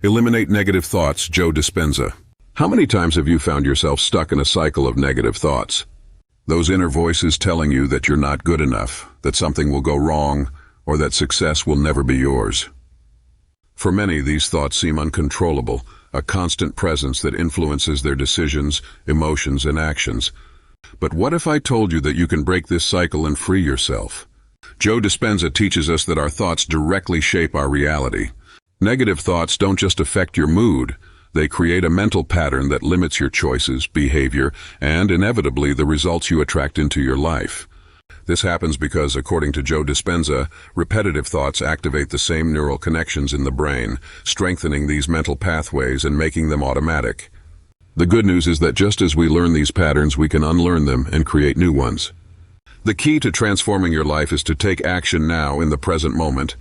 Eliminate negative thoughts, Joe Dispenza. How many times have you found yourself stuck in a cycle of negative thoughts? Those inner voices telling you that you're not good enough, that something will go wrong, or that success will never be yours. For many, these thoughts seem uncontrollable, a constant presence that influences their decisions, emotions, and actions. But what if I told you that you can break this cycle and free yourself? Joe Dispenza teaches us that our thoughts directly shape our reality. Negative thoughts don't just affect your mood, they create a mental pattern that limits your choices, behavior, and inevitably the results you attract into your life. This happens because, according to Joe Dispenza, repetitive thoughts activate the same neural connections in the brain, strengthening these mental pathways and making them automatic. The good news is that just as we learn these patterns, we can unlearn them and create new ones. The key to transforming your life is to take action now in the present moment.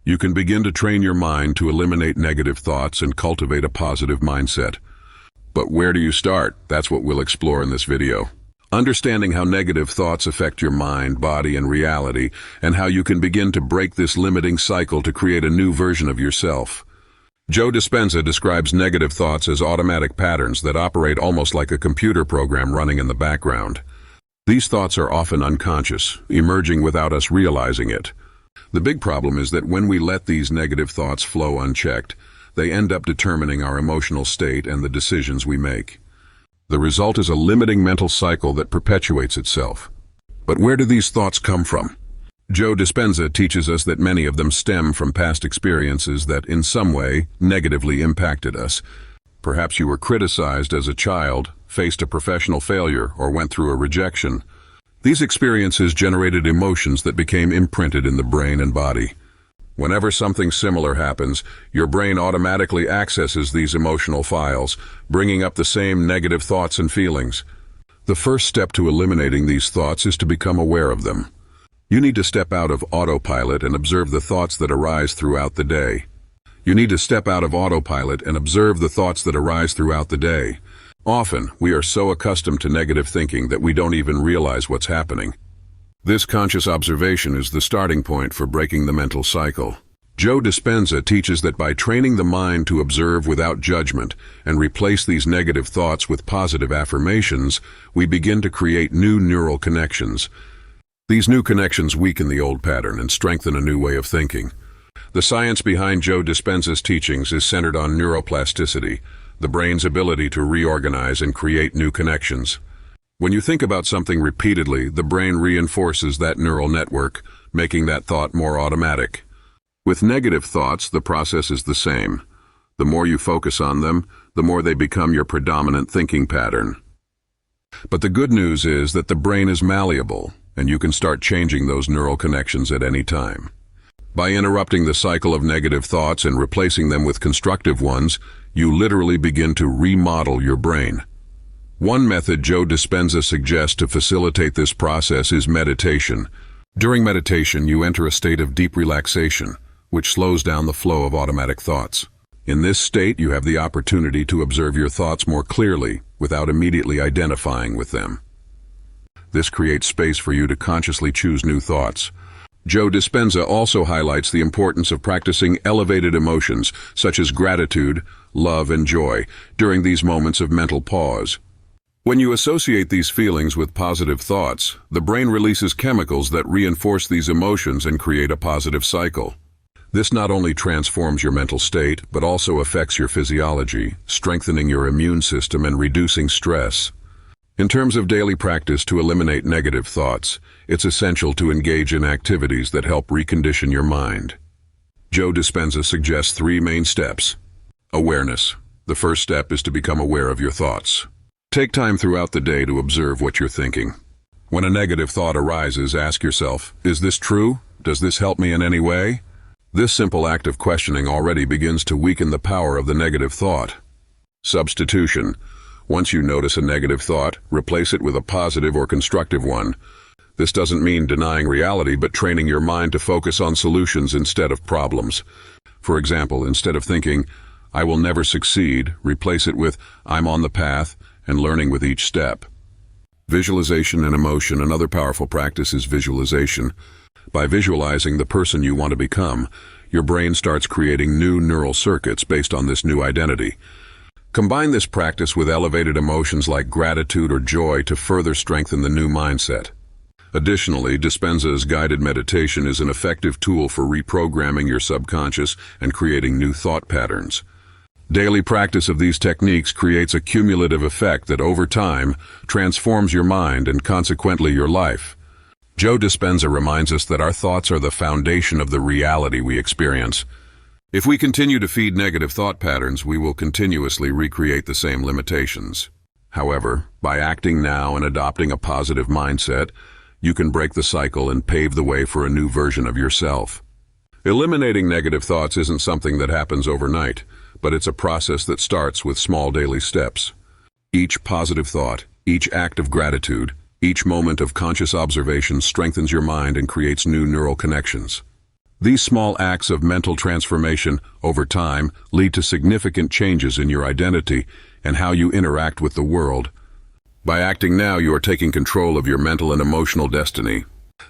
You can begin to train your mind to eliminate negative thoughts and cultivate a positive mindset. But where do you start? That's what we'll explore in this video. Understanding how negative thoughts affect your mind, body, and reality, and how you can begin to break this limiting cycle to create a new version of yourself. Joe Dispenza describes negative thoughts as automatic patterns that operate almost like a computer program running in the background. These thoughts are often unconscious, emerging without us realizing it. The big problem is that when we let these negative thoughts flow unchecked, they end up determining our emotional state and the decisions we make. The result is a limiting mental cycle that perpetuates itself. But where do these thoughts come from? Joe Dispenza teaches us that many of them stem from past experiences that, in some way, negatively impacted us. Perhaps you were criticized as a child, faced a professional failure, or went through a rejection. These experiences generated emotions that became imprinted in the brain and body. Whenever something similar happens, your brain automatically accesses these emotional files, bringing up the same negative thoughts and feelings. The first step to eliminating these thoughts is to become aware of them. You need to step out of autopilot and observe the thoughts that arise throughout the day. Often, we are so accustomed to negative thinking that we don't even realize what's happening. This conscious observation is the starting point for breaking the mental cycle. Joe Dispenza teaches that by training the mind to observe without judgment and replace these negative thoughts with positive affirmations, we begin to create new neural connections. These new connections weaken the old pattern and strengthen a new way of thinking. The science behind Joe Dispenza's teachings is centered on neuroplasticity, the brain's ability to reorganize and create new connections. When you think about something repeatedly, the brain reinforces that neural network, making that thought more automatic. With negative thoughts, the process is the same. The more you focus on them, the more they become your predominant thinking pattern. But the good news is that the brain is malleable, and you can start changing those neural connections at any time. By interrupting the cycle of negative thoughts and replacing them with constructive ones, you literally begin to remodel your brain. One method Joe Dispenza suggests to facilitate this process is meditation. During meditation, you enter a state of deep relaxation, which slows down the flow of automatic thoughts. In this state, you have the opportunity to observe your thoughts more clearly, without immediately identifying with them. This creates space for you to consciously choose new thoughts. Joe Dispenza also highlights the importance of practicing elevated emotions, such as gratitude, love, and joy, during these moments of mental pause. When you associate these feelings with positive thoughts, the brain releases chemicals that reinforce these emotions and create a positive cycle. This not only transforms your mental state, but also affects your physiology, strengthening your immune system and reducing stress. In terms of daily practice to eliminate negative thoughts, it's essential to engage in activities that help recondition your mind. Joe Dispenza suggests 3 main steps. Awareness. The first step is to become aware of your thoughts. Take time throughout the day to observe what you're thinking. When a negative thought arises, ask yourself, is this true? Does this help me in any way? This simple act of questioning already begins to weaken the power of the negative thought. Substitution. Once you notice a negative thought, replace it with a positive or constructive one. This doesn't mean denying reality, but training your mind to focus on solutions instead of problems. For example, instead of thinking, I will never succeed, replace it with, I'm on the path, and learning with each step. Visualization and emotion. Another powerful practice is visualization. By visualizing the person you want to become, your brain starts creating new neural circuits based on this new identity. Combine this practice with elevated emotions like gratitude or joy to further strengthen the new mindset. Additionally, Dispenza's guided meditation is an effective tool for reprogramming your subconscious and creating new thought patterns. Daily practice of these techniques creates a cumulative effect that over time transforms your mind and consequently your life. Joe Dispenza reminds us that our thoughts are the foundation of the reality we experience. If we continue to feed negative thought patterns, we will continuously recreate the same limitations. However, by acting now and adopting a positive mindset, you can break the cycle and pave the way for a new version of yourself. Eliminating negative thoughts isn't something that happens overnight, but it's a process that starts with small daily steps. Each positive thought, each act of gratitude, each moment of conscious observation strengthens your mind and creates new neural connections. These small acts of mental transformation, over time, lead to significant changes in your identity and how you interact with the world. By acting now, you are taking control of your mental and emotional destiny.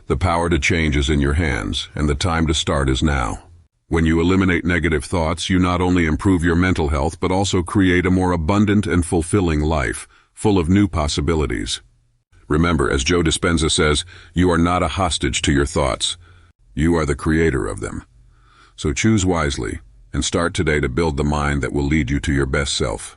The power to change is in your hands, and the time to start is now. When you eliminate negative thoughts, you not only improve your mental health, but also create a more abundant and fulfilling life, full of new possibilities. Remember, as Joe Dispenza says, you are not a hostage to your thoughts. You are the creator of them. So choose wisely, and start today to build the mind that will lead you to your best self.